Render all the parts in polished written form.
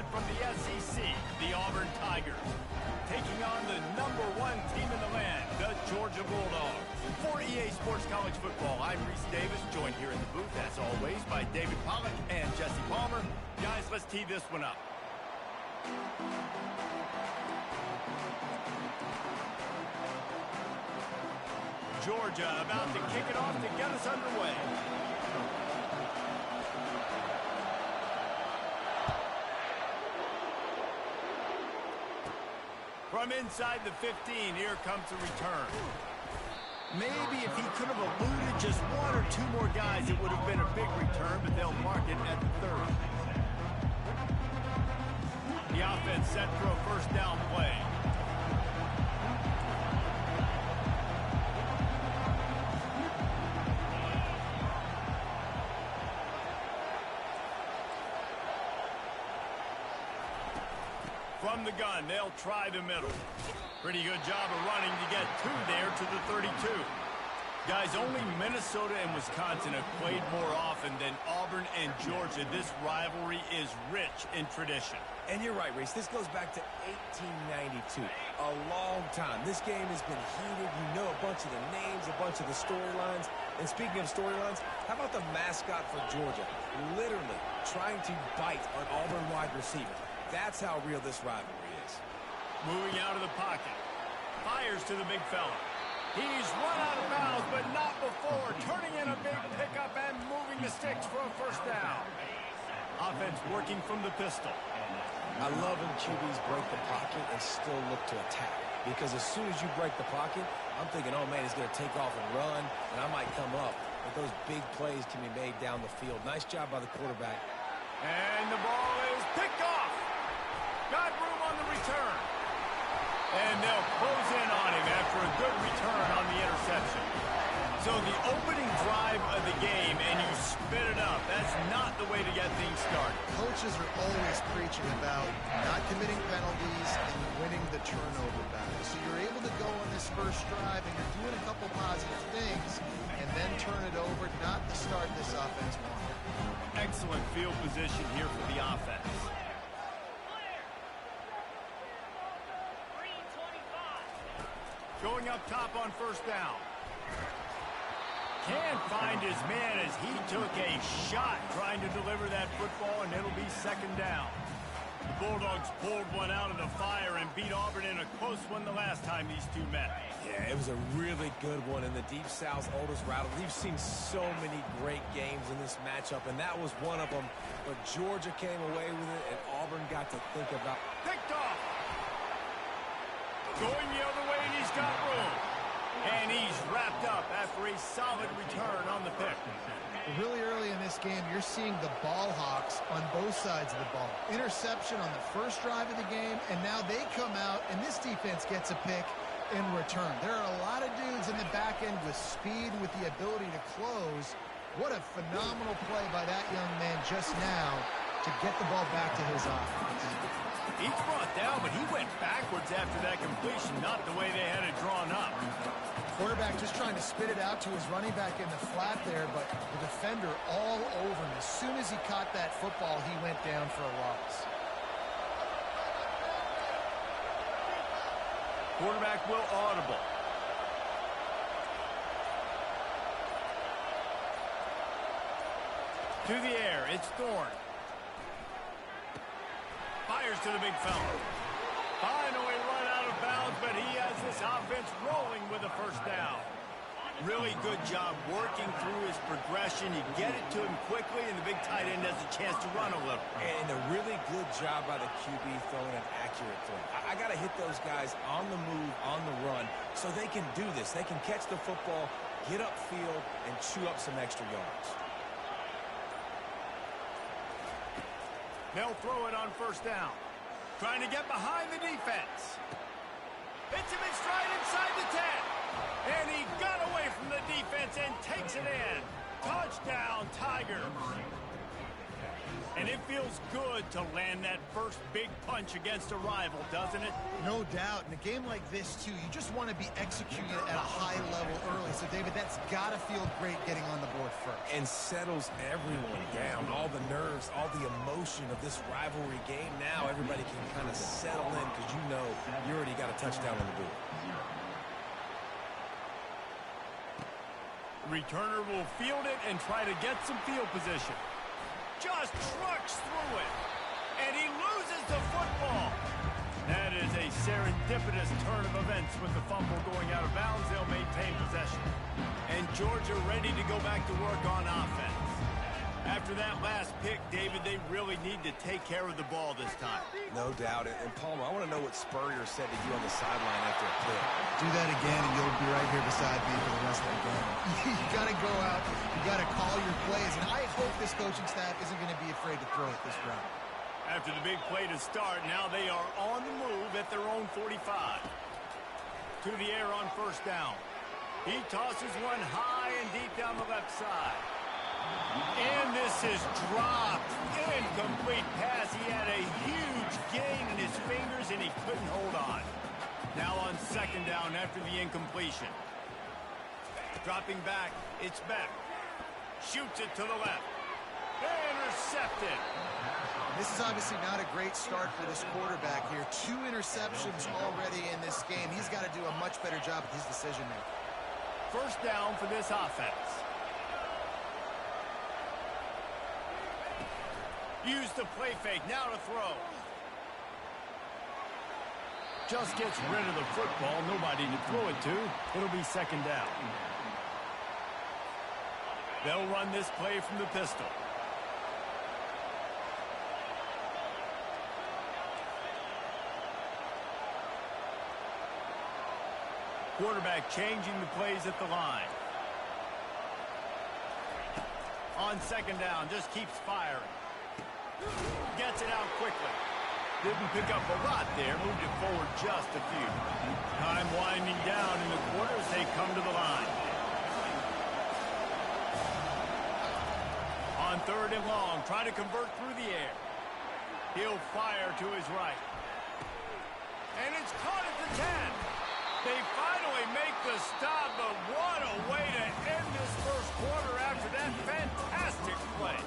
side from the SEC, the Auburn Tigers, taking on the #1 team in the land, the Georgia Bulldogs. For EA Sports College Football, I'm Reese Davis, joined here in the booth, as always, by David Pollack and Jesse Palmer. Guys, let's tee this one up. Georgia about to kick it off to get us underway. From inside the 15, here comes the return. Maybe if he could have eluded just one or two more guys, it would have been a big return, but they'll mark it at the 30. The offense set for a first down play. From the gun, they'll try the middle. Pretty good job of running to get two there to the 32. Guys, only Minnesota and Wisconsin have played more often than Auburn and Georgia. This rivalry is rich in tradition. And you're right, Reese. This goes back to 1892. A long time. This game has been heated. You know a bunch of the names, a bunch of the storylines. And speaking of storylines, how about the mascot for Georgia? Literally trying to bite an Auburn wide receiver. That's how real this rivalry is. Moving out of the pocket. Fires to the big fella. He's run out of bounds, but not before. Turning in a big pickup and moving the sticks for a first down. Offense working from the pistol. I love when QBs break the pocket and still look to attack. Because as soon as you break the pocket, I'm thinking, oh, man, he's going to take off and run, and I might come up. But those big plays can be made down the field. Nice job by the quarterback. And the ball is picked off. Got room on the return. And they'll close in on him after a good return on the interception. So the opening drive of the game, and you spit it up. That's not the way to get things started. Coaches are always preaching about not committing penalties and winning the turnover battle. So you're able to go on this first drive, and you're doing a couple positive things, and then turn it over, not to start this offense wrong. Excellent field position here for the offense. Going up top on first down. Can't find his man as he took a shot trying to deliver that football, and it'll be second down. The Bulldogs pulled one out of the fire and beat Auburn in a close one the last time these two met. Yeah, it was a really good one in the Deep South's oldest rivalry. We've seen so many great games in this matchup, and that was one of them. But Georgia came away with it, and Auburn got to think about... Picked off! Going the other way, and he's got room. And he's wrapped up after a solid return on the pick. Really early in this game, you're seeing the ball hawks on both sides of the ball. Interception on the first drive of the game, and now they come out, and this defense gets a pick in return. There are a lot of dudes in the back end with speed, with the ability to close. What a phenomenal play by that young man just now to get the ball back to his offense. He's brought down, but he went backwards after that completion, not the way they had it drawn up. Quarterback just trying to spit it out to his running back in the flat there, but the defender all over him. As soon as he caught that football, he went down for a loss. Quarterback will audible. To the air, it's Thorne. Fires to the big fella. Finally run out of bounds, but he has this offense rolling with a first down. Really good job working through his progression. You get it to him quickly, and the big tight end has a chance to run a little. And a really good job by the QB throwing an accurate throw. I got to hit those guys on the move, on the run, so they can do this. They can catch the football, get upfield, and chew up some extra yards. They'll throw it on first down. Trying to get behind the defense. Hits him in stride inside the 10. And he got away from the defense and takes it in. Touchdown, Tigers. And it feels good to land that first big punch against a rival, doesn't it? No doubt. In a game like this, too, you just want to be executing it at a high level early. So, David, that's got to feel great getting on the board first. And settles everyone down. All the nerves, all the emotion of this rivalry game. Now everybody can kind of settle in because you know you already got a touchdown on the board. Returner will field it and try to get some field position. Just trucks through it. And he loses the football. That is a serendipitous turn of events with the fumble going out of bounds. They'll maintain possession. And Georgia ready to go back to work on offense. After that last pick, David, they really need to take care of the ball this time. No doubt. And Palmer, I want to know what Spurrier said to you on the sideline after a pick. Do that again, and you'll be right here beside me for the rest of the game. You got to go out. You got to call your plays. And I hope this coaching staff isn't going to be afraid to throw it this round. After the big play to start, now they are on the move at their own 45. To the air on first down. He tosses one high and deep down the left side. And this is dropped. Incomplete pass. He had a huge gain in his fingers, and he couldn't hold on. Now on second down after the incompletion. Dropping back. It's Beck. Shoots it to the left. Intercepted. This is obviously not a great start for this quarterback here. 2 interceptions already in this game. He's got to do a much better job with his decision-making. First down for this offense. Use the play fake. Now to throw. Just gets rid of the football. Nobody to throw it to. It'll be second down. They'll run this play from the pistol. Quarterback changing the plays at the line. On second down, just keeps firing. Gets it out quickly. Didn't pick up a lot there. Moved it forward just a few. Time winding down in the quarter as they come to the line. On third and long, try to convert through the air. He'll fire to his right. And it's caught at the 10. They finally make the stop, but what a way to end this first quarter after that fantastic play.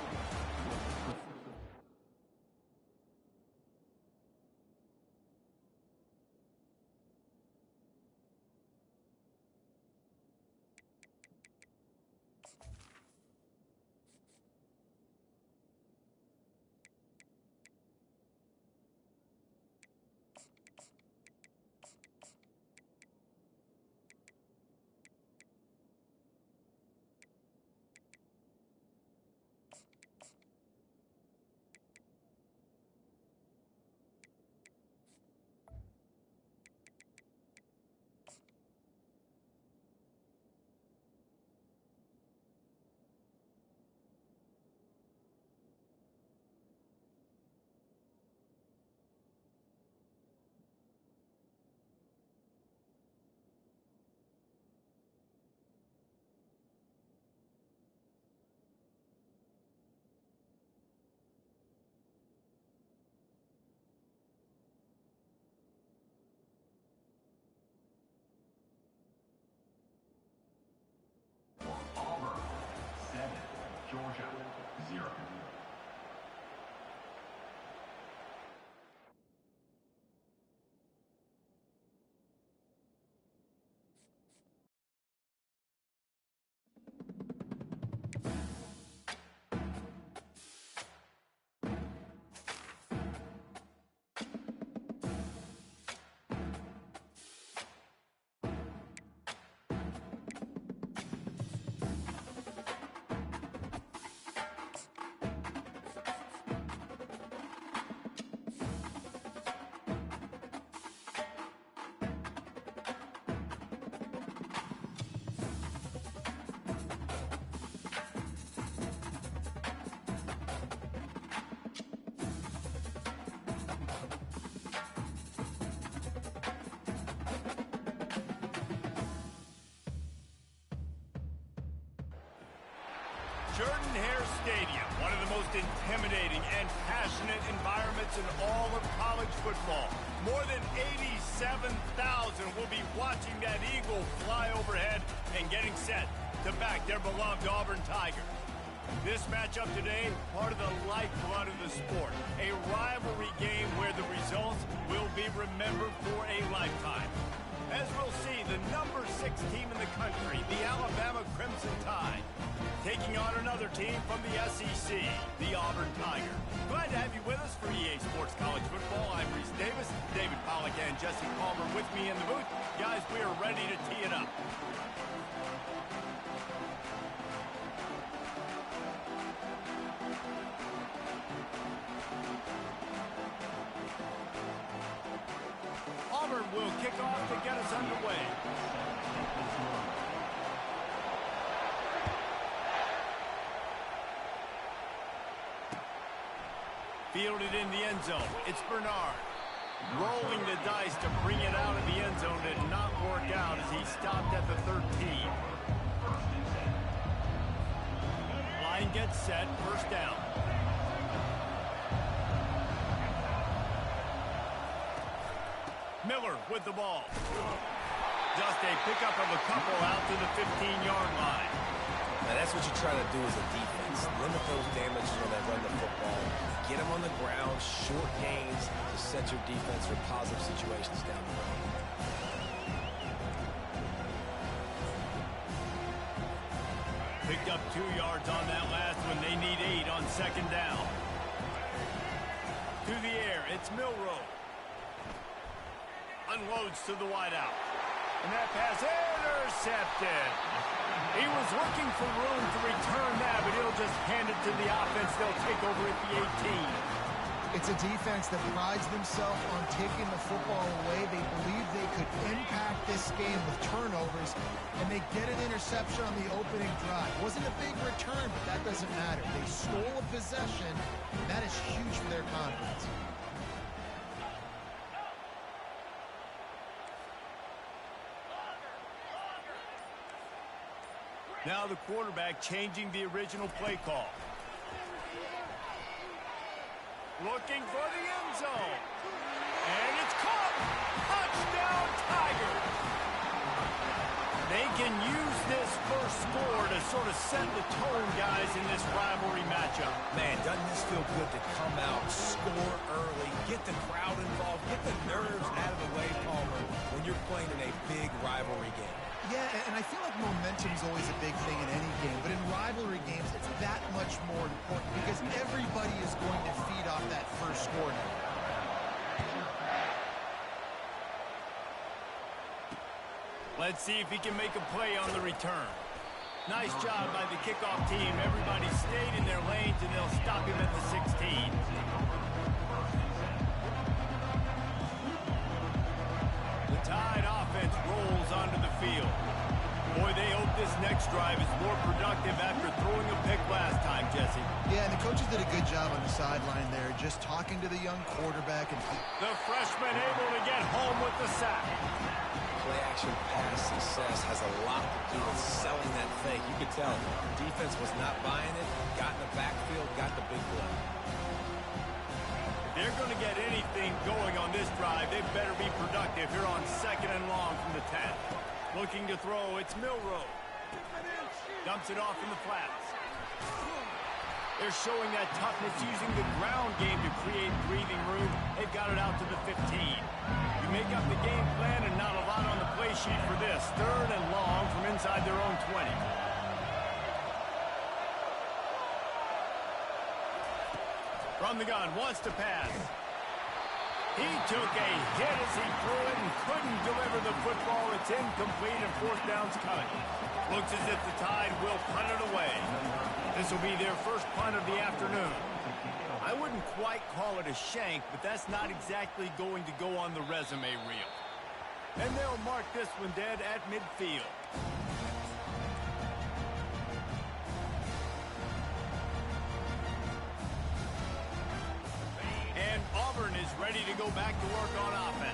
Georgia 0. Jordan-Hare Stadium, one of the most intimidating and passionate environments in all of college football. More than 87,000 will be watching that eagle fly overhead and getting set to back their beloved Auburn Tigers. This matchup today, part of the lifeblood of the sport, a rivalry game where the results will be remembered for a lifetime. As we'll see, the number 6 team in the country, the Alabama Crimson Tide, taking on another team from the SEC, the Auburn Tigers. Glad to have you with us for EA Sports College Football. I'm Reese Davis, David Pollack and Jesse Palmer with me in the booth. Guys, we are ready to tee it up. Auburn will kick off to get us underway. Fielded in the end zone. It's Bernard. Rolling the dice to bring it out of the end zone did not work out as he stopped at the 13. Line gets set. First down. Miller with the ball. Just a pickup of a couple out to the 15-yard line. Now that's what you try to do as a defense. Limit those damages when they run the football. Get them on the ground, short gains to set your defense for positive situations down the road. Picked up 2 yards on that last one. They need 8 on second down. To the air, it's Milroe. Unloads to the wideout. And that pass intercepted. He was looking for room to return that, but he'll just hand it to the offense. They'll take over at the 18. It's a defense that prides themselves on taking the football away. They believe they could impact this game with turnovers, and they get an interception on the opening drive. Wasn't a big return, but that doesn't matter. They stole a possession, and that is huge for their confidence. Now the quarterback changing the original play call. Looking for the end zone. And it's caught. Touchdown, Tigers. They can use this first score to sort of set the tone, guys, in this rivalry matchup. Man, doesn't this feel good to come out, score early, get the crowd involved, get the nerves out of the way, Palmer, when you're playing in a big rivalry game. Yeah, and I feel like momentum's always a big thing in any game, but in rivalry games, it's that much more important because everybody is going to feed off that first score now. Let's see if he can make a play on the return. Nice job by the kickoff team. Everybody stayed in their lanes, and they'll stop him at the 16. The Tide offense rolls onto the field. Boy, they hope this next drive is more productive after throwing a pick last time, Jesse. Yeah, and the coaches did a good job on the sideline there, just talking to the young quarterback. And the freshman able to get home with the sack. Play-action pass success has a lot to do with selling that fake. You could tell the defense was not buying it, got in the backfield, got the big play. They're going to get anything going on this drive. They better be productive here on second and long from the 10. Looking to throw, it's Milroe. Dumps it off in the flats. They're showing that toughness using the ground game to create breathing room. They've got it out to the 15. You make up the game plan and not a lot on the play sheet for this. Third and long from inside their own 20. From the gun, wants to pass. He took a hit as he threw it and couldn't deliver the football. It's incomplete and fourth down's coming. Looks as if the Tide will punt it away. This will be their first punt of the afternoon. I wouldn't quite call it a shank, but that's not exactly going to go on the resume reel. And they'll mark this one dead at midfield. And Auburn is ready to go back to work on offense.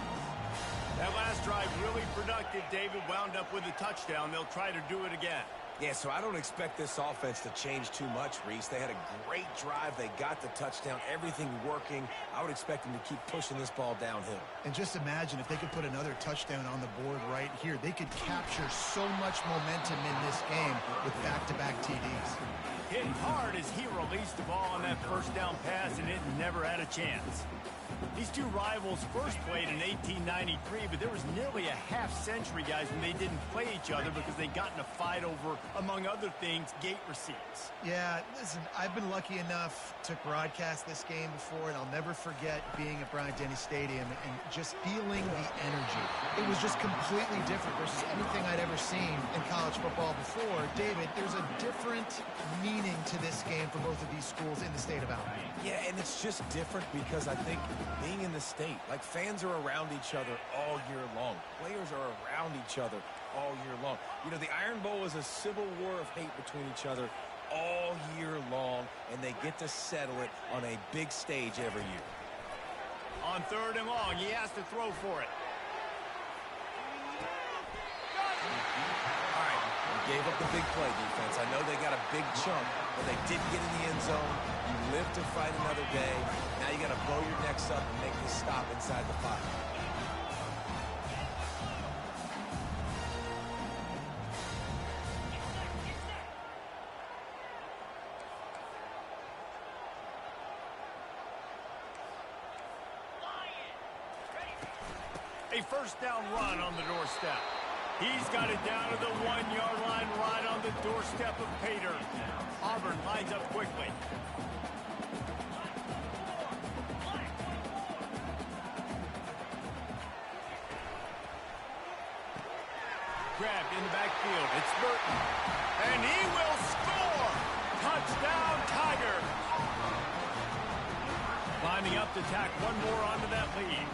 That last drive really productive. David wound up with a touchdown. They'll try to do it again. Yeah, so I don't expect this offense to change too much, Reese. They had a great drive. They got the touchdown, everything working. I would expect them to keep pushing this ball downhill. And just imagine if they could put another touchdown on the board right here. They could capture so much momentum in this game with back-to-back TDs. Hit hard as he released the ball on that first down pass, and it never had a chance. These two rivals first played in 1893, but there was nearly a half-century, guys, when they didn't play each other because they got in a fight over, among other things, gate receipts. Yeah, listen, I've been lucky enough to broadcast this game before, and I'll never forget being at Bryant-Denny Stadium and just feeling the energy. It was just completely different versus anything I'd ever seen in college football before. David, there's a different meaning to this game for both of these schools in the state of Alabama. Yeah, and it's just different because I think being in the state, like fans are around each other all year long. Players are around each other all year long. You know, the Iron Bowl is a civil war of hate between each other all year long, and they get to settle it on a big stage every year. On 3rd and long, he has to throw for it. All right, they gave up the big play defense. I know they got a big chunk, but they didn't get in the end zone. You live to fight another day. Now you got to bow your necks up and make this stop inside the 5. A first down run on the doorstep. He's got it down to the 1-yard line right on the doorstep of Pater. Auburn lines up quickly. Grabbed in the backfield. It's Burton. And he will score! Touchdown, Tigers! Lining up to tack one more onto that lead.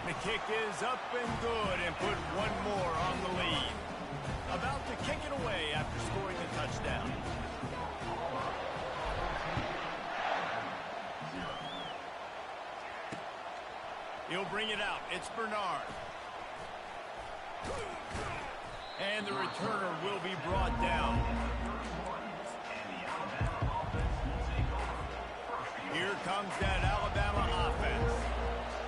The kick is up and good and put one more on the lead. About to kick it away after scoring the touchdown. He'll bring it out. It's Bernard. And the returner will be brought down. Here comes that Alabama offense.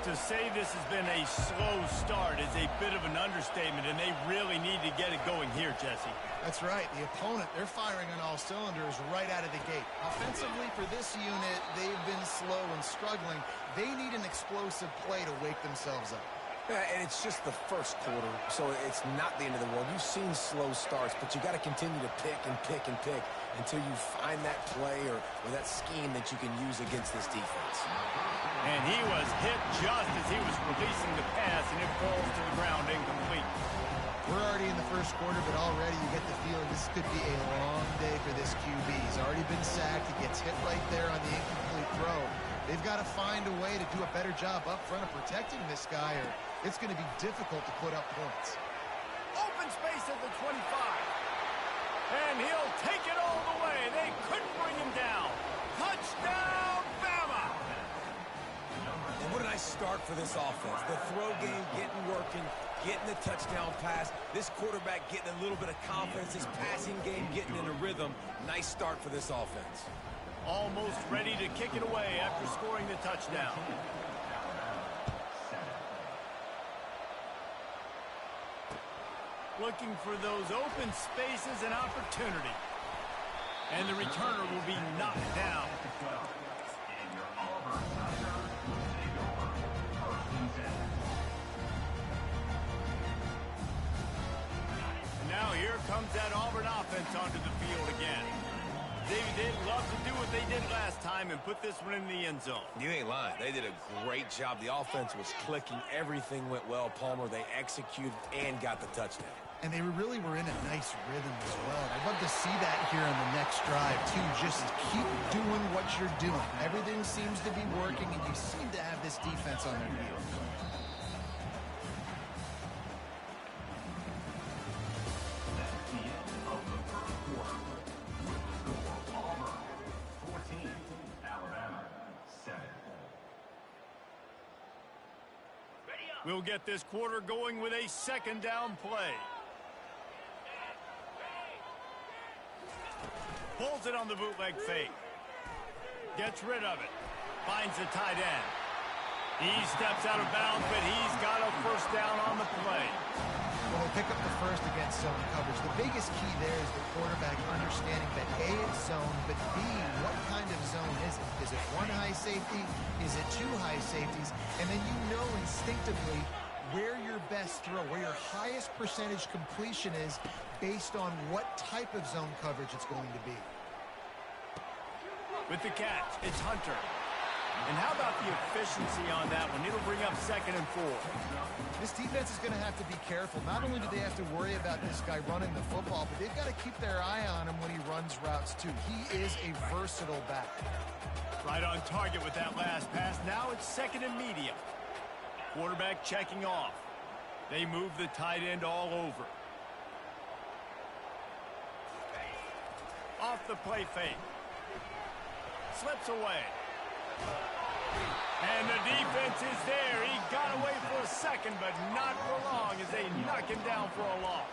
To say this has been a slow start is a bit of an understatement, and they really need to get it going here, Jesse. That's right. The opponent, they're firing on all cylinders right out of the gate. Offensively, for this unit, they've been slow and struggling. They need an explosive play to wake themselves up. Yeah, and it's just the first quarter, so it's not the end of the world. You've seen slow starts, but you got to continue to pick and pick and pick until you find that play or that scheme that you can use against this defense. And he was hit just as he was releasing the pass, and it falls to the ground incomplete. We're already in the first quarter, but already you get the feeling this could be a long day for this QB. He's already been sacked. He gets hit right there on the incomplete throw. They've got to find a way to do a better job up front of protecting this guy, or it's going to be difficult to put up points. Open space at the 25. And he'll take it all the way. They couldn't bring him down. Touchdown, Bama! And what a nice start for this offense. The throw game getting working, getting the touchdown pass. This quarterback getting a little bit of confidence. This passing game getting in a rhythm. Nice start for this offense. Almost ready to kick it away after scoring the touchdown. Looking for those open spaces and opportunity. And the returner will be knocked down. Now here comes that Auburn offense onto the field again. They'd love to do what they did last time and put this one in the end zone. You ain't lying. They did a great job. The offense was clicking. Everything went well, Palmer. They executed and got the touchdown. And they really were in a nice rhythm as well. I'd love to see that here on the next drive, too. Just keep doing what you're doing. Everything seems to be working, and you seem to have this defense on their heels. We'll get this quarter going with a second down play. Pulls it on the bootleg fake. Gets rid of it. Finds the tight end. He steps out of bounds, but he's got a first down on the play. Well, they pick up the first against zone coverage. The biggest key there is the quarterback understanding that A, it's zone, but B, what kind of zone is it? Is it one high safety? Is it two high safeties? And then you know instinctively where your best throw, where your highest percentage completion is based on what type of zone coverage it's going to be. With the catch, it's Hunter. And how about the efficiency on that one? It'll bring up 2nd and 4. This defense is going to have to be careful. Not only do they have to worry about this guy running the football, but they've got to keep their eye on him when he runs routes too. He is a versatile back. Right on target with that last pass. Now it's 2nd and medium. Quarterback checking off. They move the tight end all over. Off the play fake. Slips away. And the defense is there. He got away for a second, but not for long as they knock him down for a loss.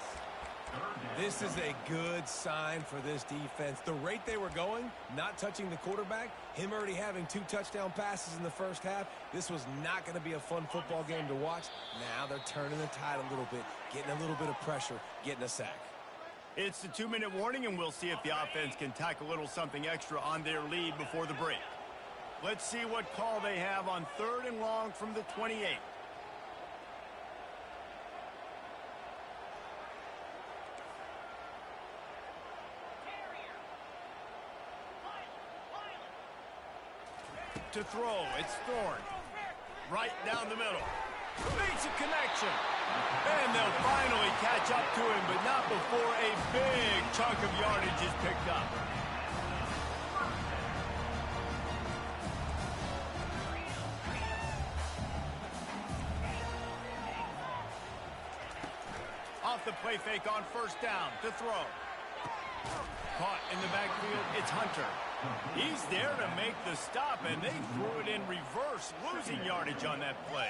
This is a good sign for this defense. The rate they were going, not touching the quarterback, him already having 2 touchdown passes in the first half, this was not going to be a fun football game to watch. Now they're turning the tide a little bit, getting a little bit of pressure, getting a sack. It's the 2-minute warning, and we'll see if the offense can tack a little something extra on their lead before the break. Let's see what call they have on 3rd and long from the 28. To throw, it's Thorne. Right down the middle. Makes a connection. And they'll finally catch up to him, but not before a big chunk of yardage is picked up. Off the play fake on 1st down to throw. Caught in the backfield, it's Hunter. He's there to make the stop, and they threw it in reverse, losing yardage on that play.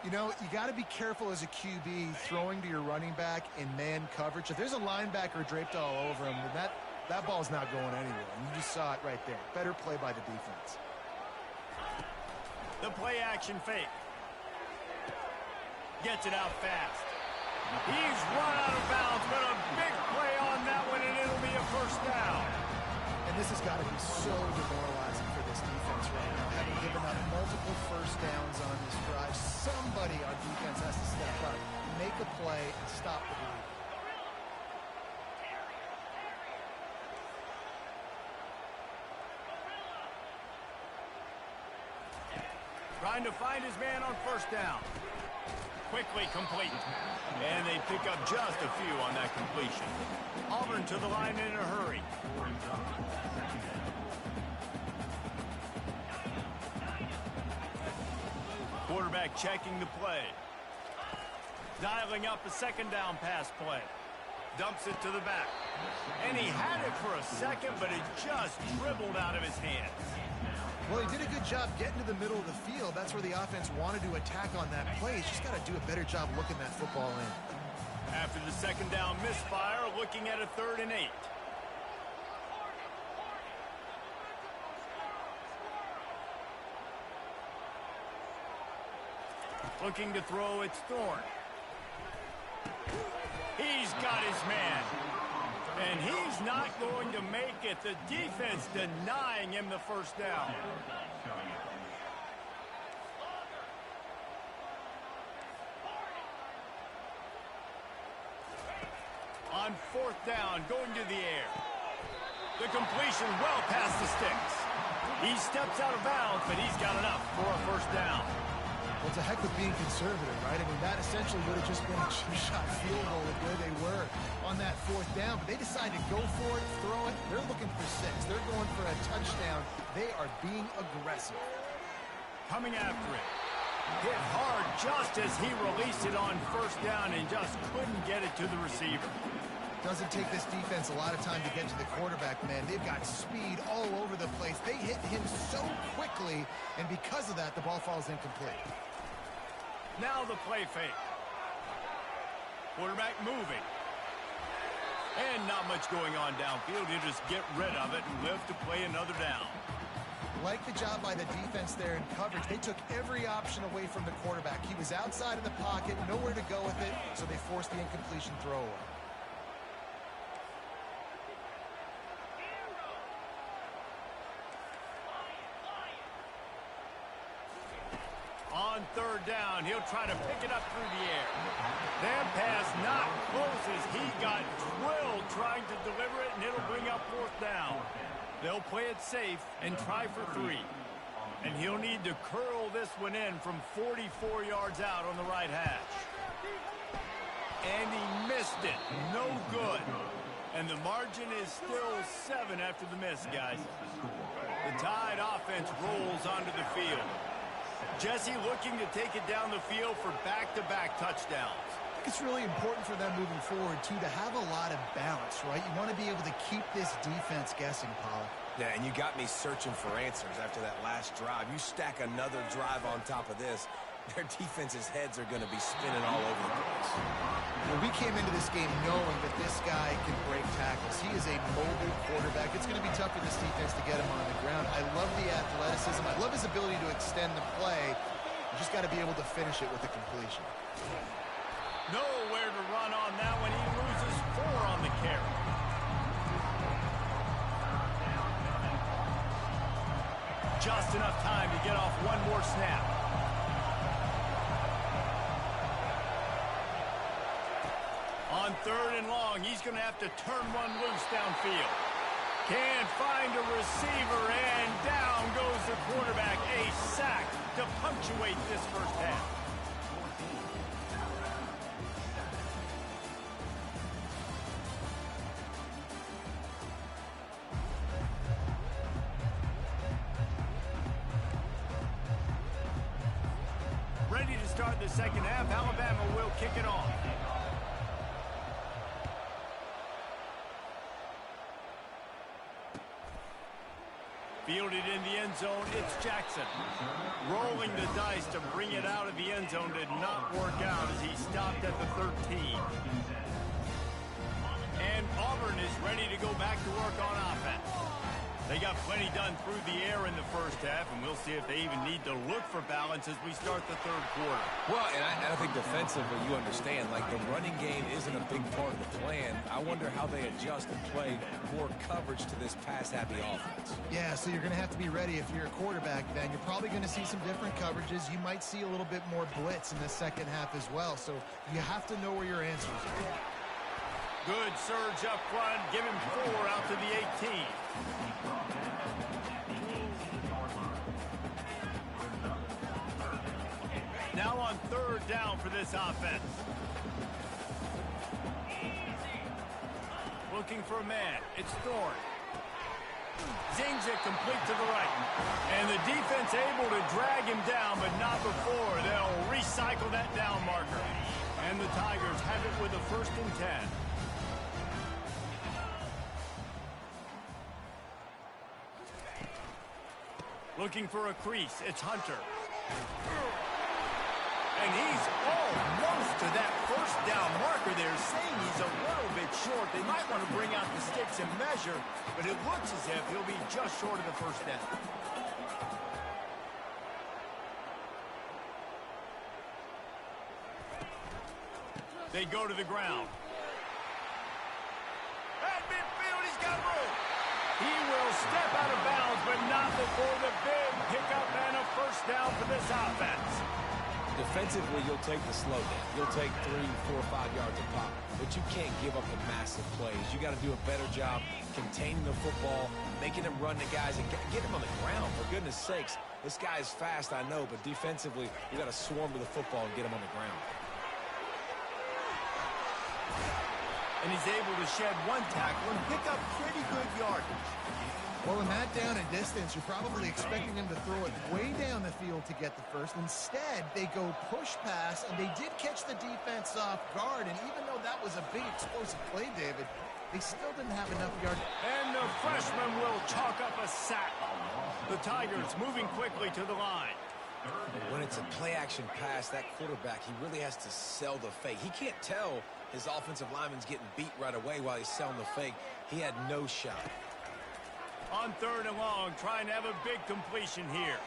You know, you got to be careful as a QB throwing to your running back in man coverage. If there's a linebacker draped all over him, then that ball's not going anywhere. And you just saw it right there. Better play by the defense. The play action fake. Gets it out fast. He's run out of bounds, but a big play on that one, and it'll be a first down. And this has got to be so demoralizing for this defense right now, having given up multiple first downs on this drive. Somebody on defense has to step up, make a play, and stop the bleed. Trying to find his man on 1st down. Quickly complete. And they pick up just a few on that completion. Auburn to the line in a hurry. Quarterback checking the play. Dialing up a 2nd down pass play. Dumps it to the back. And he had it for a second, but it just dribbled out of his hands. Well, he did a good job getting to the middle of the field. That's where the offense wanted to attack on that play. He's just got to do a better job looking that football in. After the 2nd down misfire, looking at a 3rd and 8. Looking to throw, it's Thorne. He's got his man. And he's not going to make it. The defense denying him the first down. On 4th down, going to the air. The completion well past the sticks. He steps out of bounds, but he's got enough for a first down. Well, it's a heck of being conservative, right? I mean, that essentially would have just been a chip-shot field goal of where they were on that 4th down. But they decided to go for it, throw it. They're looking for 6. They're going for a touchdown. They are being aggressive. Coming after it. Hit hard just as he released it on 1st down and just couldn't get it to the receiver. Doesn't take this defense a lot of time to get to the quarterback, man. They've got speed all over the place. They hit him so quickly, and because of that, the ball falls incomplete. Now the play fake. Quarterback moving. And not much going on downfield. He'll just get rid of it and live to play another down. Like the job by the defense there in coverage. They took every option away from the quarterback. He was outside of the pocket, nowhere to go with it, so they forced the incompletion throw away. On third down, he'll try to pick it up through the air. That pass not close as he got drilled trying to deliver it, and it'll bring up fourth down. They'll play it safe and try for 3. And he'll need to curl this one in from 44 yards out on the right hash. And he missed it. No good. And the margin is still 7 after the miss, guys. The Tide offense rolls onto the field. Jesse looking to take it down the field for back-to-back touchdowns. I think it's really important for them moving forward, too, to have a lot of balance, right? You want to be able to keep this defense guessing, Pollak. Yeah, and you got me searching for answers after that last drive. You stack another drive on top of this, their defense's heads are going to be spinning all over the place. Well, we came into this game knowing that this guy can break tackles. He is a mobile quarterback. It's going to be tough for this defense to get him on the ground. I love the athleticism. I love his ability to extend the play. You just got to be able to finish it with the completion. Nowhere to run on that one. He loses 4 on the carry. Just enough time to get off one more snap. On third and long, he's going to have to turn one loose downfield. Can't find a receiver, and down goes the quarterback. A sack to punctuate this first half. Ready to start the second half. Alabama will kick it off. Fielded in the end zone, it's Jackson. Rolling the dice to bring it out of the end zone did not work out as he stopped at the 13. And Auburn is ready to go back to work on offense. They got plenty done through the air in the first half, and we'll see if they even need to look for balance as we start the third quarter. Well, and I think defensively, you understand, like the running game isn't a big part of the plan. I wonder how they adjust and play more coverage to this pass-happy offense. Yeah, so you're going to have to be ready if you're a quarterback, then. You're probably going to see some different coverages. You might see a little bit more blitz in the second half as well, so you have to know where your answers are. Good surge up front. Give him 4 out to the 18. Now on third down for this offense. Looking for a man. It's Thorne. Zings it complete to the right. And the defense able to drag him down, but not before. They'll recycle that down marker. And the Tigers have it with a 1st and 10. Looking for a crease. It's Hunter. And he's almost to that first down marker there, saying he's a little bit short. They might want to bring out the sticks and measure, but it looks as if he'll be just short of the first down. They go to the ground. At midfield, he's got room. He will step out of bounds, but not before the big pickup and a first down for this offense. Defensively, you'll take the slow down. You'll take 3, 4, 5 yards a pop, but you can't give up the massive plays. You got to do a better job containing the football, making them run the guys, and get them on the ground, for goodness sakes. This guy is fast, I know, but defensively, you got to swarm to the football and get him on the ground. And he's able to shed one tackle and pick up pretty good yardage. Well, in that down and distance, you're probably expecting him to throw it way down the field to get the first. Instead, they go push pass, and they did catch the defense off guard. And even though that was a big explosive play, David, they still didn't have enough yards. And the freshman will chalk up a sack. The Tigers moving quickly to the line. When it's a play-action pass, that quarterback, he really has to sell the fake. He can't tell His offensive lineman's getting beat right away while he's selling the fake. He had no shot. On 3rd and long, trying to have a big completion here.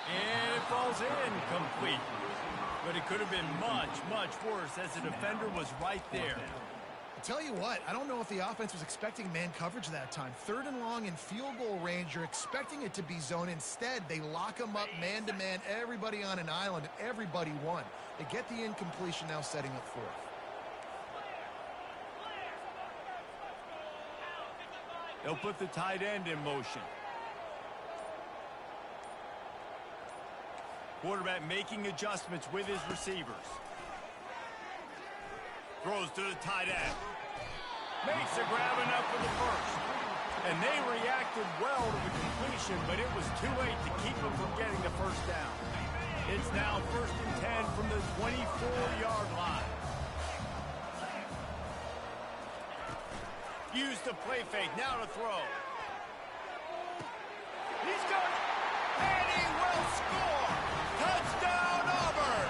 And it falls incomplete. But it could have been much, much worse as the defender was right there. Tell you what, I don't know if the offense was expecting man coverage that time. 3rd and long in field goal range, you're expecting it to be zone. Instead, they lock them up man-to-man, everybody on an island, and everybody won. They get the incompletion, now setting up 4th. They'll put the tight end in motion. Quarterback making adjustments with his receivers. Throws to the tight end. Makes a grab enough for the first. And they reacted well to the completion, but it was too late to keep them from getting the first down. It's now 1st and 10 from the 24-yard line. Used the play fake, now to throw. He's got it, and he will score! Touchdown, Auburn!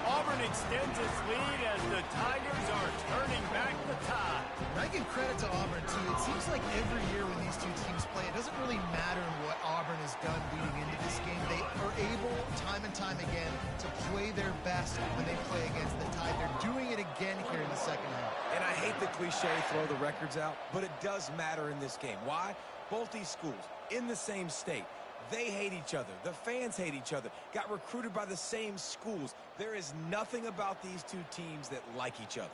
Auburn extends its lead as the Tigers are turning back the tide. I give credit to Auburn, too. It seems like every year when these two teams play, it doesn't really matter what Auburn has done leading into this game. They are able, time and time again, to play their best when they play against the Tide. They're doing it again here in the second half. And I hate the cliche, throw the records out, but it does matter in this game. Why? Both these schools in the same state. They hate each other. The fans hate each other. Got recruited by the same schools. There is nothing about these two teams that like each other.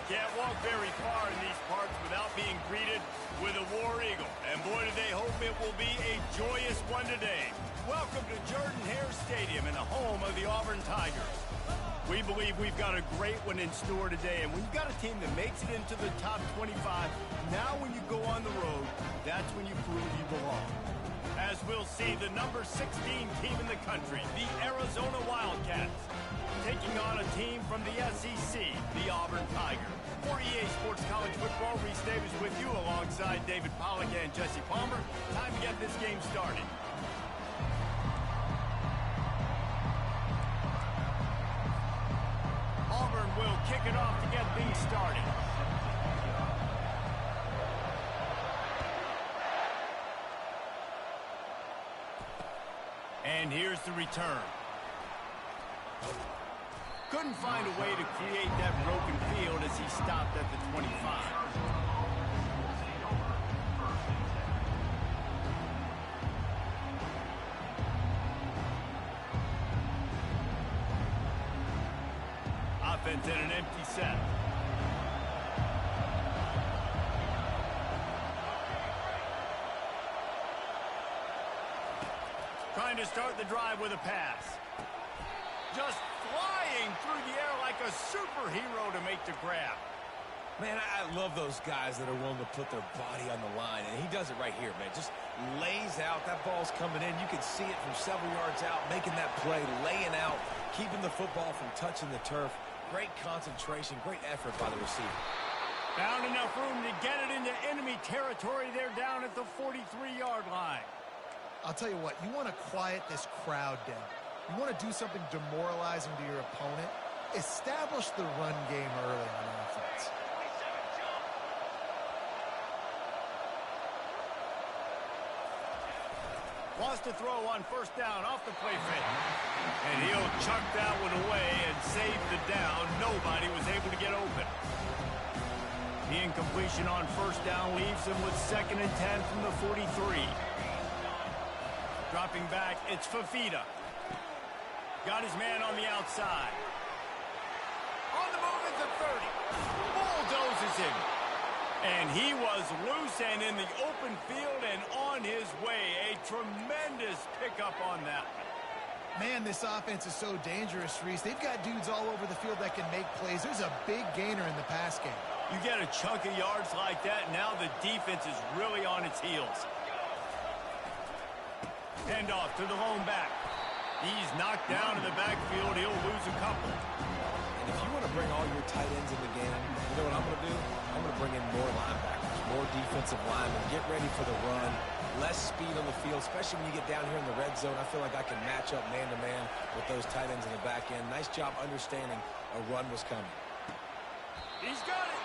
can't walk very far in these parts without being greeted with a War Eagle. And boy, do they hope it will be a joyous one today. Welcome to Jordan-Hare Stadium and the home of the Auburn Tigers. We believe we've got a great one in store today, and when you've got a team that makes it into the top 25, now when you go on the road, that's when you prove you belong. As we'll see, the number 16 team in the country, the Arizona Wildcats, taking on a team from the SEC, the Auburn Tigers. For EA Sports College Football, Reese Davis with you alongside David Pollack and Jesse Palmer. Time to get this game started. Auburn will kick it off to get things started. And here's the return. Couldn't find a way to create that broken field as he stopped at the 25. Offense in an empty set. Trying to start the drive with a pass. Just flying through the air like a superhero to make the grab. Man, I love those guys that are willing to put their body on the line, and he does it right here, man. Just lays out. That ball's coming in. You can see it from several yards out, making that play, laying out, keeping the football from touching the turf. Great concentration, great effort by the receiver. Found enough room to get it into enemy territory. They're down at the 43-yard line. I'll tell you what, you want to quiet this crowd down. You want to do something demoralizing to your opponent. Establish the run game early on offense. Wants to throw on first down off the play fake. And he'll chuck that one away and save the down. Nobody was able to get open. The incompletion on first down leaves him with 2nd and 10 from the 43. Dropping back, it's Fafita. Got his man on the outside. On the move at the 30. Bulldozes him. And he was loose and in the open field and on his way. A tremendous pickup on that one. Man, this offense is so dangerous, Reese. They've got dudes all over the field that can make plays. There's a big gainer in the pass game. You get a chunk of yards like that, now the defense is really on its heels. Hand off to the lone back. He's knocked down in the backfield. He'll lose a couple. And if you want to bring all your tight ends in the game, you know what I'm going to do? I'm going to bring in more linebackers, more defensive linemen, get ready for the run, less speed on the field, especially when you get down here in the red zone. I feel like I can match up man-to-man with those tight ends in the back end. Nice job understanding a run was coming. He's got it.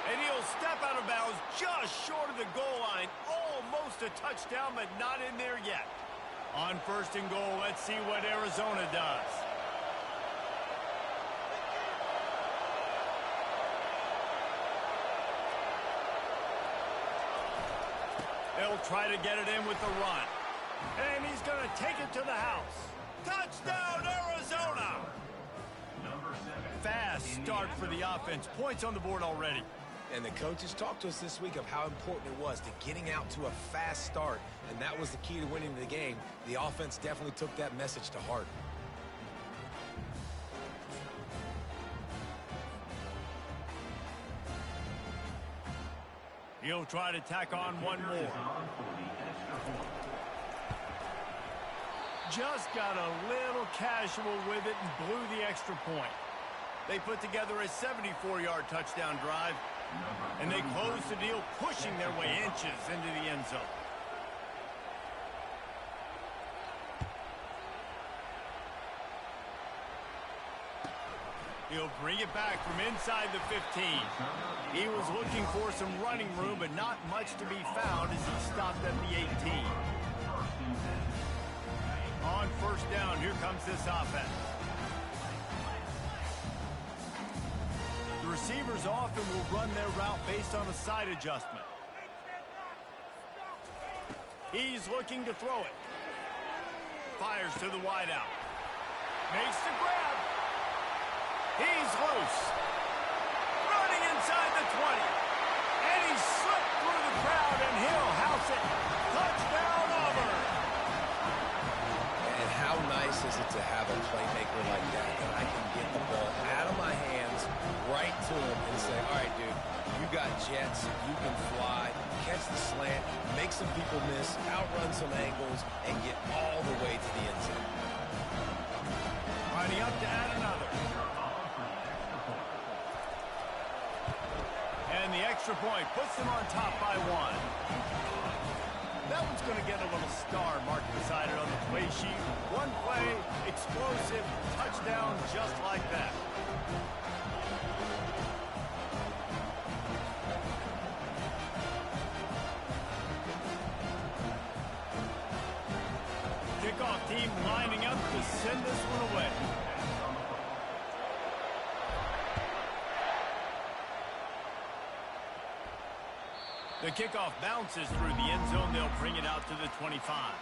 And he'll step out of bounds just short of the goal line. Almost a touchdown, but not in there yet. On 1st and goal, let's see what Arizona does. They'll try to get it in with the run. And he's going to take it to the house. Touchdown, Arizona! Fast start for the offense. Points on the board already. And the coaches talked to us this week of how important it was to getting out to a fast start, and that was the key to winning the game. The offense definitely took that message to heart. He'll try to tack on one more. Just got a little casual with it and blew the extra point. They put together a 74-yard touchdown drive, and they close the deal, pushing their way inches into the end zone. He'll bring it back from inside the 15. He was looking for some running room, but not much to be found as he stopped at the 18. On first down, here comes this offense. The receivers often will run their route based on a side adjustment. He's looking to throw it. Fires to the wideout. Makes the grab. He's loose. Running in inside the 20. And he slipped through the crowd, and he'll house it. Touchdown, Auburn. And how nice is it to have a playmaker like that I can get the ball out of my hands right to him and say, all right, dude, you got jets, you can fly, catch the slant, make some people miss, outrun some angles, and get all the way to the end zone. Lining up to add another. And the extra point puts them on top by 1. That one's going to get a little star marked beside it on the play sheet. One play, explosive, touchdown just like that. Kickoff team lining up to send this one away. The kickoff bounces through the end zone. They'll bring it out to the 25.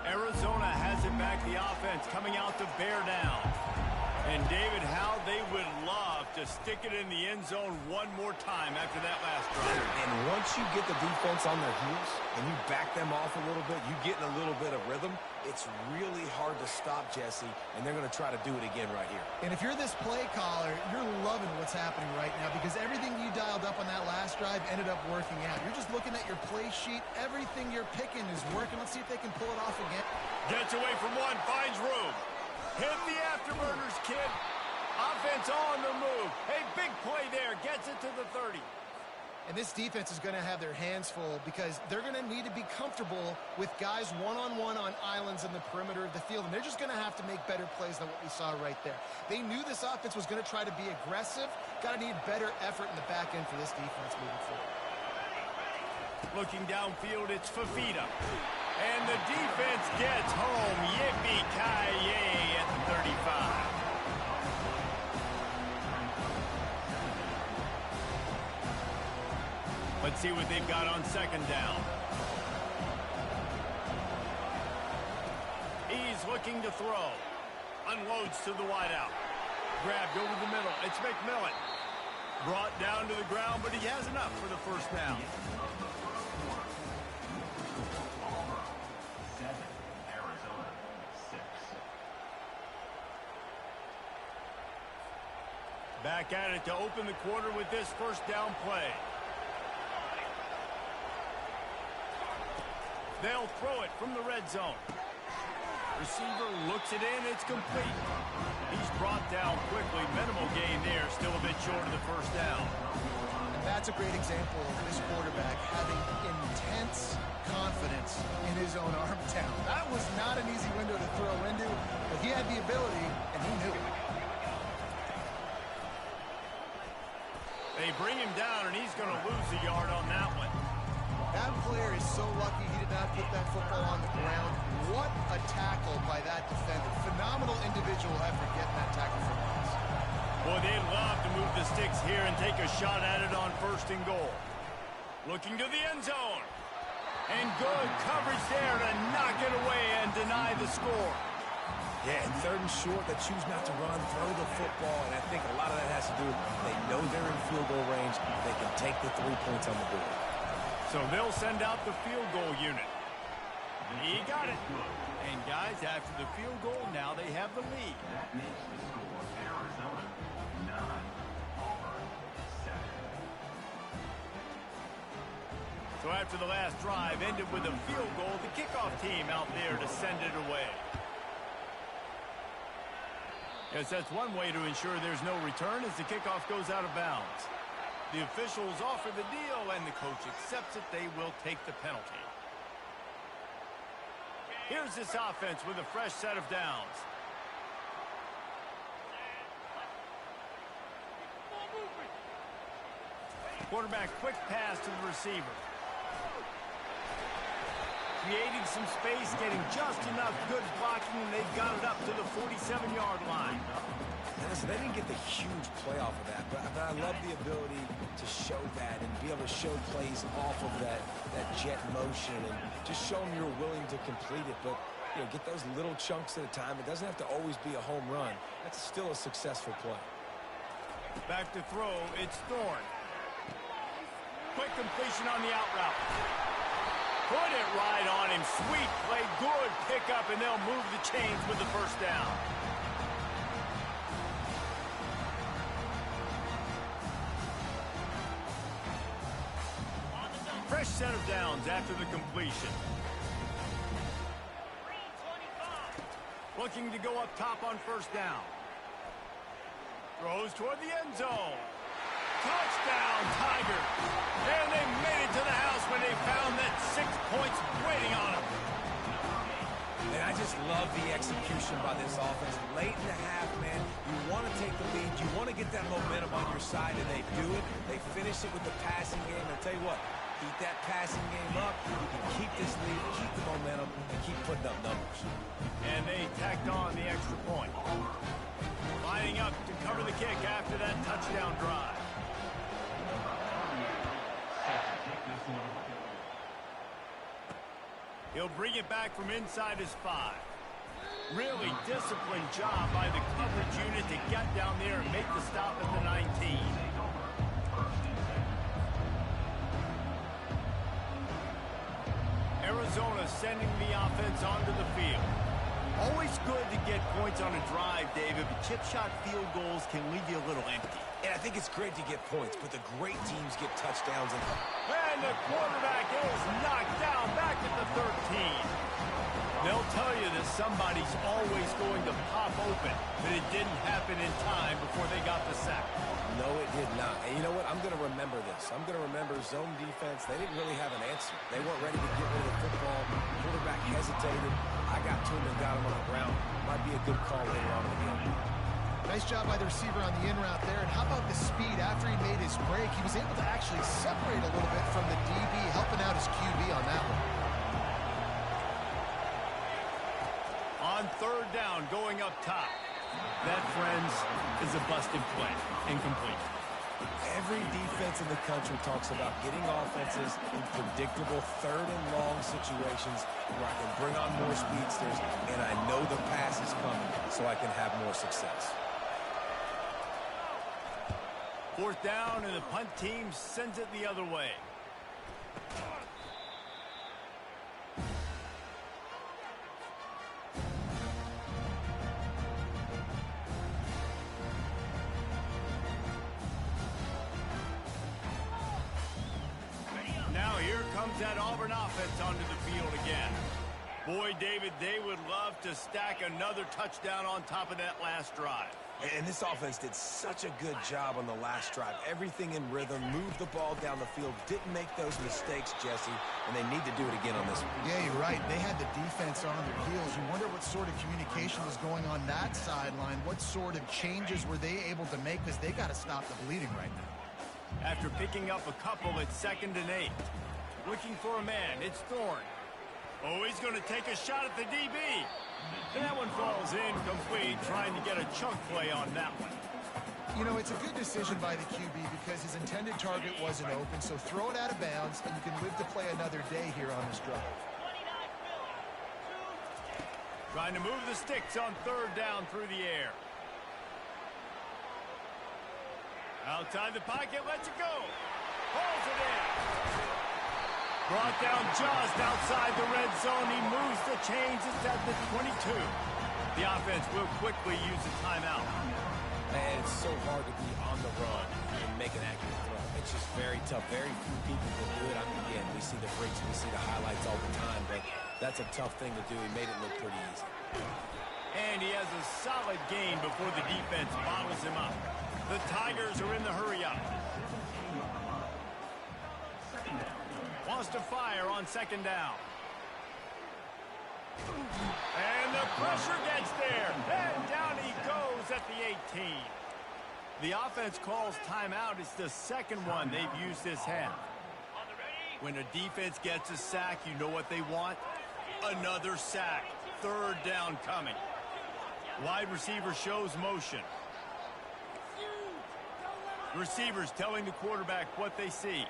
Arizona has it back, the offense coming out to bear down. And David, how they would love to stick it in the end zone one more time after that last drive. And once you get the defense on their heels and you back them off a little bit, you get in a little bit of rhythm, it's really hard to stop Jesse, and they're going to try to do it again right here. And if you're this play caller, you're loving what's happening right now because everything you dialed up on that last drive ended up working out. You're just looking at your play sheet. Everything you're picking is working. Let's see if they can pull it off again. Gets away from one, finds room. Hit the afterburners, kid. Offense on the move. Hey, big play there. Gets it to the 30. And this defense is going to have their hands full because they're going to need to be comfortable with guys one-on-one on islands in the perimeter of the field. And they're just going to have to make better plays than what we saw right there. They knew this offense was going to try to be aggressive. Got to need better effort in the back end for this defense moving forward. Looking downfield, it's Fafita. And the defense gets home. Yippee-ki-yay at the 35. Let's see what they've got on second down. He's looking to throw. Unloads to the wideout. Grabbed over the middle. It's McMillan. Brought down to the ground, but he has enough for the first down. Back at it to open the quarter with this first down play. They'll throw it from the red zone. Receiver looks it in. It's complete. He's brought down quickly. Minimal gain there. Still a bit short of the first down. And that's a great example of this quarterback having intense confidence in his own arm talent. That was not an easy window to throw into, but he had the ability, and he knew it. They bring him down, and he's going to lose a yard on that one. That player is so lucky he did not put that football on the ground. What a tackle by that defender. Phenomenal individual effort getting that tackle for loss. Boy, they'd love to move the sticks here and take a shot at it on first and goal. Looking to the end zone. And good coverage there to knock it away and deny the score. Yeah, and third and short, they choose not to run, throw the football, and I think a lot of that has to do with they know they're in field goal range. They can take the 3 points on the board. So they'll send out the field goal unit. He got it. And guys, after the field goal, now they have the lead. That makes the score Arizona 9, Auburn 7. So after the last drive ended with a field goal, the kickoff team out there to send it away. Yes, that's one way to ensure there's no return as the kickoff goes out of bounds. The officials offer the deal, and the coach accepts it. They will take the penalty. Here's this offense with a fresh set of downs. Quarterback quick pass to the receiver. creating some space, getting just enough good blocking, and they've got it up to the 47-yard line. And listen, they didn't get the huge play off of that, but I love the ability to show that and be able to show plays off of that jet motion and just show them you're willing to complete it. But, you know, get those little chunks at a time. It doesn't have to always be a home run. That's still a successful play. Back to throw, it's Thorne. Quick completion on the out route. Put it right on him. Sweet play, good pickup, and they'll move the chains with the first down. Fresh set of downs after the completion. Looking to go up top on first down. Throws toward the end zone. Touchdown, Tigers. And they made it to the house when they found that 6 points waiting on them. And I just love the execution by this offense. Late in the half, man, you want to take the lead. You want to get that momentum on your side, and they do it. They finish it with the passing game. And I'll tell you what, keep that passing game up. You can keep this lead, keep the momentum, and keep putting up numbers. And they tacked on the extra point. Lining up to cover the kick after that touchdown drive. He'll bring it back from inside his 5. Really disciplined job by the coverage unit to get down there and make the stop at the 19. Arizona sending the offense onto the field. Always good to get points on a drive, David, but chip shot field goals can leave you a little empty. And I think it's great to get points, but the great teams get touchdowns. And the quarterback is knocked down back at the 13. They'll tell you that somebody's always going to pop open, but it didn't happen in time before they got the sack. No, it did not. And you know what? I'm going to remember this. I'm going to remember zone defense. They didn't really have an answer. They weren't ready to get rid of the football. Quarterback hesitated. I got to him and got him on the ground. Might be a good call later on in the game. Nice job by the receiver on the in route there. And how about the speed after he made his break? He was able to actually separate a little bit from the DB, helping out his QB on that one. On third down, going up top. That, friends, is a busted play. Incomplete. Every defense in the country talks about getting offenses in predictable third and long situations where I can bring on more speedsters and I know the pass is coming so I can have more success. Fourth down, and the punt team sends it the other way. Now here comes that Auburn offense onto the field again. Boy, David, they would love to stack another touchdown on top of that last drive. And this offense did such a good job on the last drive. Everything in rhythm, moved the ball down the field, didn't make those mistakes, Jesse, and they need to do it again on this one. Yeah, you're right. They had the defense on their heels. You wonder what sort of communication was going on that sideline. What sort of changes were they able to make, because they got to stop the bleeding right now. After picking up a couple at 2nd and 8. Looking for a man, it's Thorne. Oh, he's going to take a shot at the DB. And that one falls incomplete, trying to get a chunk play on that one. You know, it's a good decision by the QB because his intended target wasn't open, so throw it out of bounds, and you can live to play another day here on this drive. Trying to move the sticks on third down through the air. Outside the pocket, lets it go. Pulls it in. Brought down just outside the red zone. He moves the chains. It's at the 22. The offense will quickly use a timeout. Man, it's so hard to be on the run and make an accurate throw. It's just very tough. Very few people can do it. I mean, again, we see the breaks, we see the highlights all the time, but that's a tough thing to do. He made it look pretty easy. And he has a solid gain before the defense bottles him up. The Tigers are in the hurry-up. Wants to fire on 2nd down. And the pressure gets there. And down he goes at the 18. The offense calls timeout. It's the second one they've used this half. When a defense gets a sack, you know what they want? Another sack. Third down coming. Wide receiver shows motion. Receivers telling the quarterback what they see.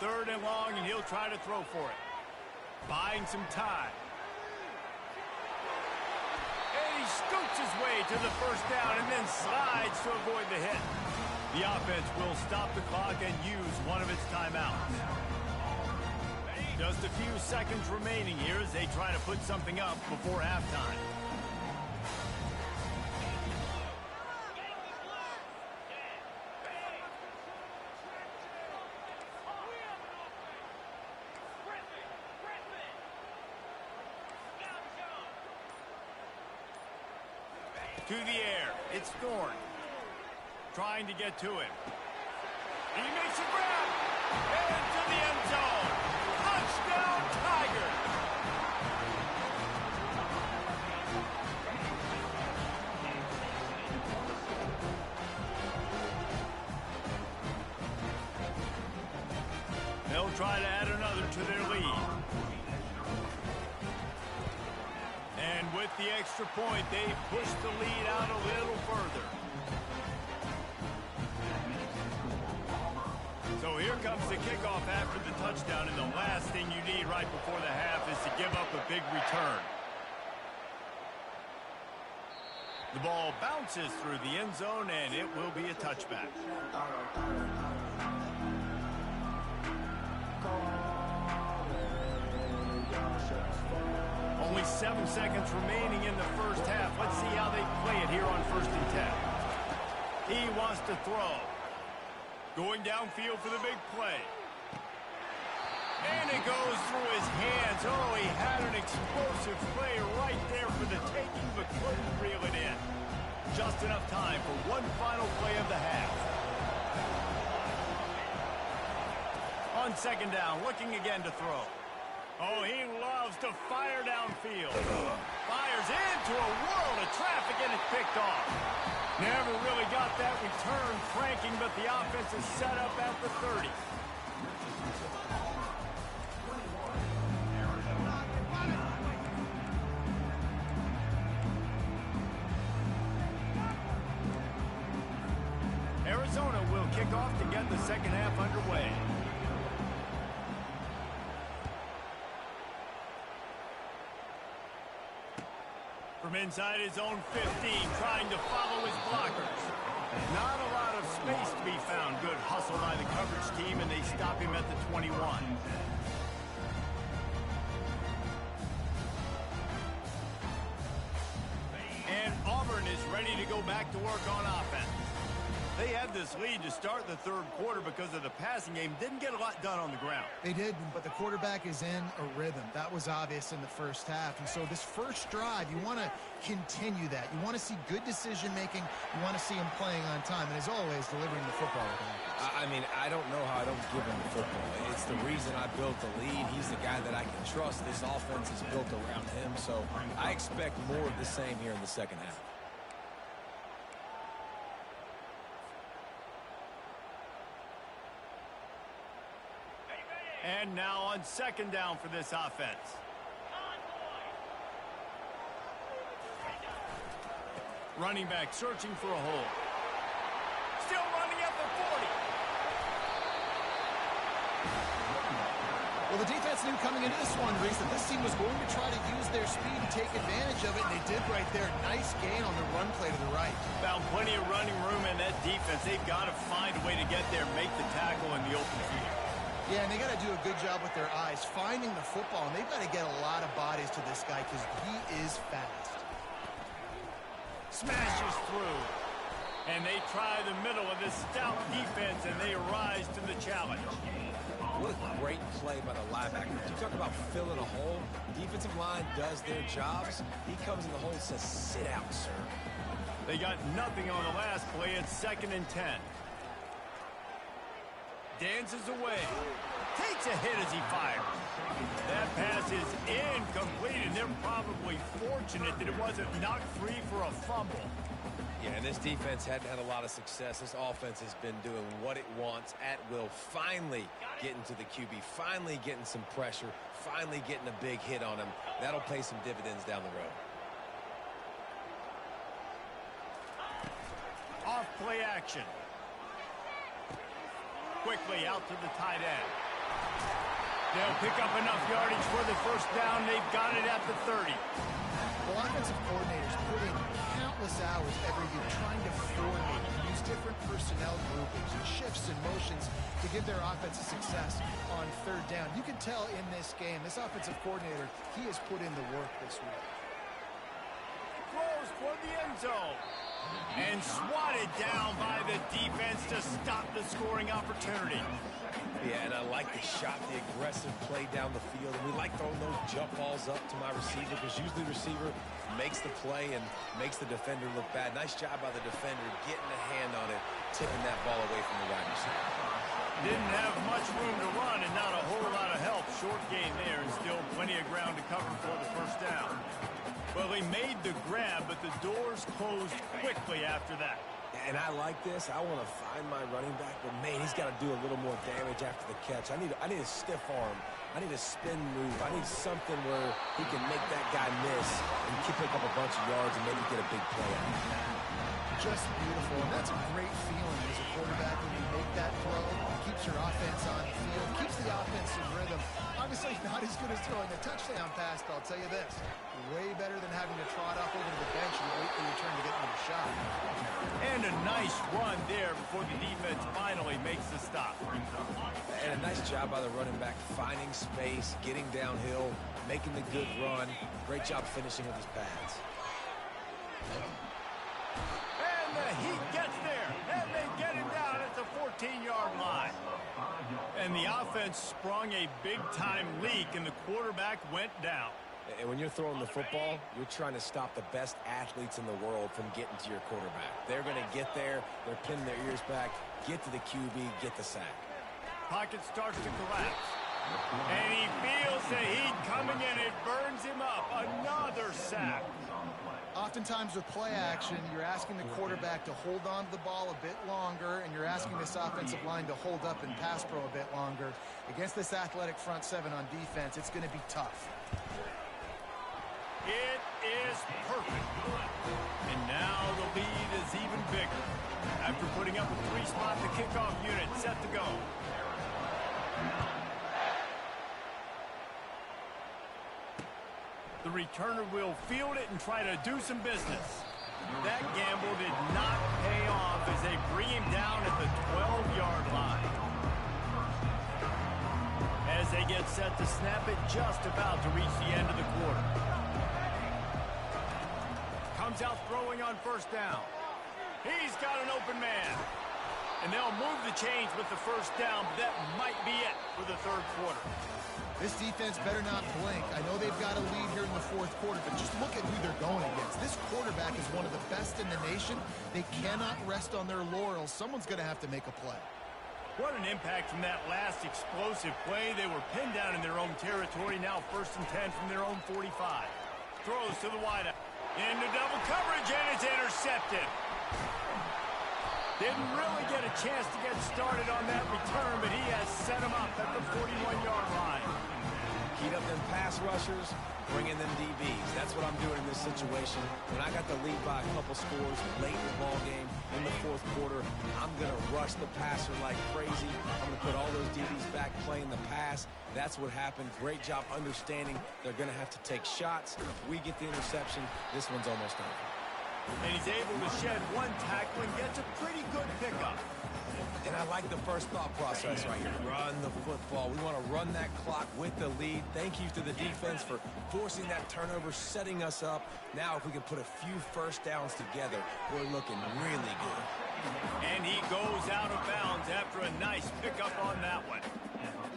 Third and long, and he'll try to throw for it. Buying some time. And he scoots his way to the first down and then slides to avoid the hit. The offense will stop the clock and use one of its timeouts. Just a few seconds remaining here as they try to put something up before halftime. To the air. It's Thorne. Trying to get to him. He makes a grab. Into the end zone. Touchdown, Tiger. They'll try to add another to their lead. And with the extra point, they push the lead out a little further. So here comes the kickoff after the touchdown, and the last thing you need right before the half is to give up a big return. The ball bounces through the end zone, and it will be a touchback. Only 7 seconds remaining in the first half. Let's see how they play it here on 1st and 10. He wants to throw. Going downfield for the big play. And it goes through his hands. Oh, he had an explosive play right there for the taking, but couldn't reel it in. Just enough time for one final play of the half. On 2nd down, looking again to throw. Oh, he loves to fire downfield. Fires into a world of traffic, and it's picked off. Never really got that return cranking, but the offense is set up at the 30. Arizona will kick off to get the second half underway. From inside his own 15, trying to follow his blockers. Not a lot of space to be found. Good hustle by the coverage team, and they stop him at the 21. And Auburn is ready to go back to work on offense. They had this lead to start the 3rd quarter because of the passing game. Didn't get a lot done on the ground. They did, but the quarterback is in a rhythm. That was obvious in the first half. And so this first drive, you want to continue that. You want to see good decision-making. You want to see him playing on time. And as always, delivering the football. I mean, I don't know how I don't give him the football. It's the reason I built the lead. He's the guy that I can trust. This offense is built around him. So I expect more of the same here in the second half. And now on 2nd down for this offense. Running back searching for a hole. Still running at the 40. Well, the defense knew coming into this one, Reese, that this team was going to try to use their speed and take advantage of it, and they did right there. Nice gain on the run play to the right. Found plenty of running room in that defense. They've got to find a way to get there, make the tackle in the open field. Yeah, and they got to do a good job with their eyes, finding the football, and they've got to get a lot of bodies to this guy because he is fast. Smashes through. And they try the middle of this stout defense, and they rise to the challenge. What a great play by the linebacker. You talk about filling a hole. Defensive line does their jobs. He comes in the hole and says, sit out, sir. They got nothing on the last play. It's 2nd and 10. Dances away. Takes a hit as he fires. That pass is incomplete, and they're probably fortunate that it wasn't knocked free for a fumble. Yeah, and this defense hadn't had a lot of success. This offense has been doing what it wants at will, finally getting to the QB, finally getting some pressure, finally getting a big hit on him. That'll pay some dividends down the road. Off play action. Quickly out to the tight end. They'll pick up enough yardage for the first down. They've got it at the 30. Well, offensive coordinators put in countless hours every year trying to coordinate and use different personnel groupings and shifts and motions to give their offense success on third down. You can tell in this game, this offensive coordinator, he has put in the work this week. Throws for the end zone. And swatted down by the defense to stop the scoring opportunity. Yeah, and I like the shot, the aggressive play down the field. And we like throwing those jump balls up to my receiver because usually the receiver makes the play and makes the defender look bad. Nice job by the defender getting a hand on it, tipping that ball away from the wide receiver. Didn't have much room to run and not a whole lot of help. Short gain there and still plenty of ground to cover for the first down. Well, they made the grab, but the doors closed quickly after that. And I like this. I want to find my running back, but man, he's got to do a little more damage after the catch. I need a stiff arm. I need a spin move. I need something where he can make that guy miss and pick up a bunch of yards and maybe get a big play out of it. Just beautiful, and that's a great feeling as a quarterback when you make that throw. Keeps your offense on the field, keeps the offense in rhythm. Obviously not as good as throwing a touchdown pass, but I'll tell you this, way better than having to trot off over to the bench and wait for your turn to get another shot. And a nice run there before the defense finally makes the stop. And a nice job by the running back, finding space, getting downhill, making the good run. Great job finishing with his pads. And the Heat gets there, and they get him down at the 14-yard line. And the offense sprung a big-time leak, and the quarterback went down. And when you're throwing the football, you're trying to stop the best athletes in the world from getting to your quarterback. They're going to get there, they're pinning their ears back, get to the QB, get the sack. Pocket starts to collapse. And he feels the heat coming in. It burns him up. Another sack. Oftentimes with play action, you're asking the quarterback to hold on to the ball a bit longer, and you're asking this offensive line to hold up and pass pro a bit longer. Against this athletic front seven on defense, it's going to be tough. It is perfect. And now the lead is even bigger. After putting up a three-spot, the kickoff unit set to go. The returner will field it and try to do some business. That gamble did not pay off as they bring him down at the 12-yard line. As they get set to snap it, just about to reach the end of the quarter. Comes out throwing on first down. He's got an open man. And they'll move the chains with the first down, but that might be it for the third quarter. This defense better not blink. I know they've got a lead here in the fourth quarter, but just look at who they're going against. This quarterback is one of the best in the nation. They cannot rest on their laurels. Someone's going to have to make a play. What an impact from that last explosive play. They were pinned down in their own territory. Now 1st and 10 from their own 45. Throws to the wideout. Into double coverage, and it's intercepted. Didn't really get a chance to get started on that return, but he has set him up at the 41-yard line. Heat up them pass rushers, bring in them DBs. That's what I'm doing in this situation. When I got the lead by a couple scores late in the ball game, in the fourth quarter, I'm going to rush the passer like crazy. I'm going to put all those DBs back playing the pass. That's what happened. Great job understanding they're going to have to take shots. We get the interception. This one's almost over. And he's able to shed one tackle and gets a pretty good pickup. And I like the first thought process right here. Run the football. We want to run that clock with the lead. Thank you to the defense for forcing that turnover, setting us up. Now if we can put a few first downs together, we're looking really good. And he goes out of bounds after a nice pickup on that one.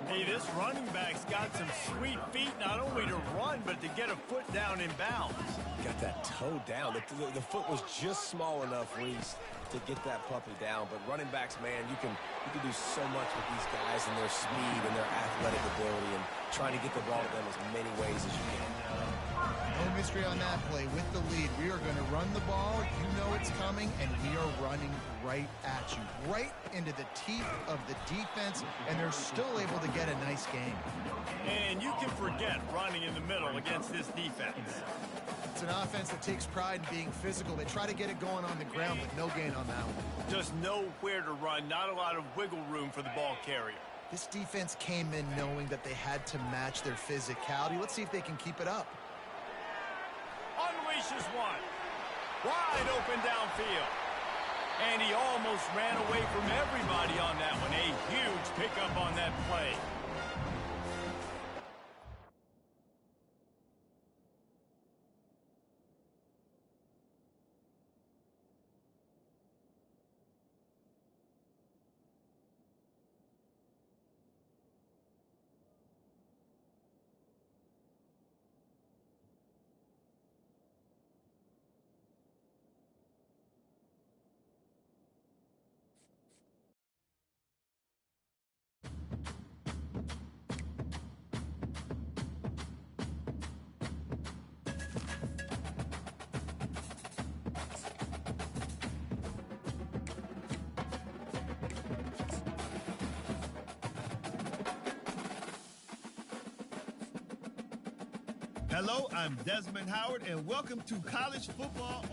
Hey, this running back's got some sweet feet, not only to run, but to get a foot down in bounds. Got that toe down. The foot was just small enough, Reese, to get that puppy down. But running backs, man, you can do so much with these guys and their speed and their athletic ability and trying to get the ball to them as many ways as you can. No mystery on that play. With the lead, we are going to run the ball. You know it's coming, and we are running right at you, right into the teeth of the defense, and they're still able to get a nice game. And you can forget running in the middle against this defense. It's an offense that takes pride in being physical. They try to get it going on the ground, but no gain on that one. Just nowhere to run, not a lot of wiggle room for the ball carrier. This defense came in knowing that they had to match their physicality. Let's see if they can keep it up. Unleashes one. Wide open downfield. And he almost ran away from everybody on that one. A huge pickup on that play. Hello, I'm Desmond Howard, and welcome to College Football.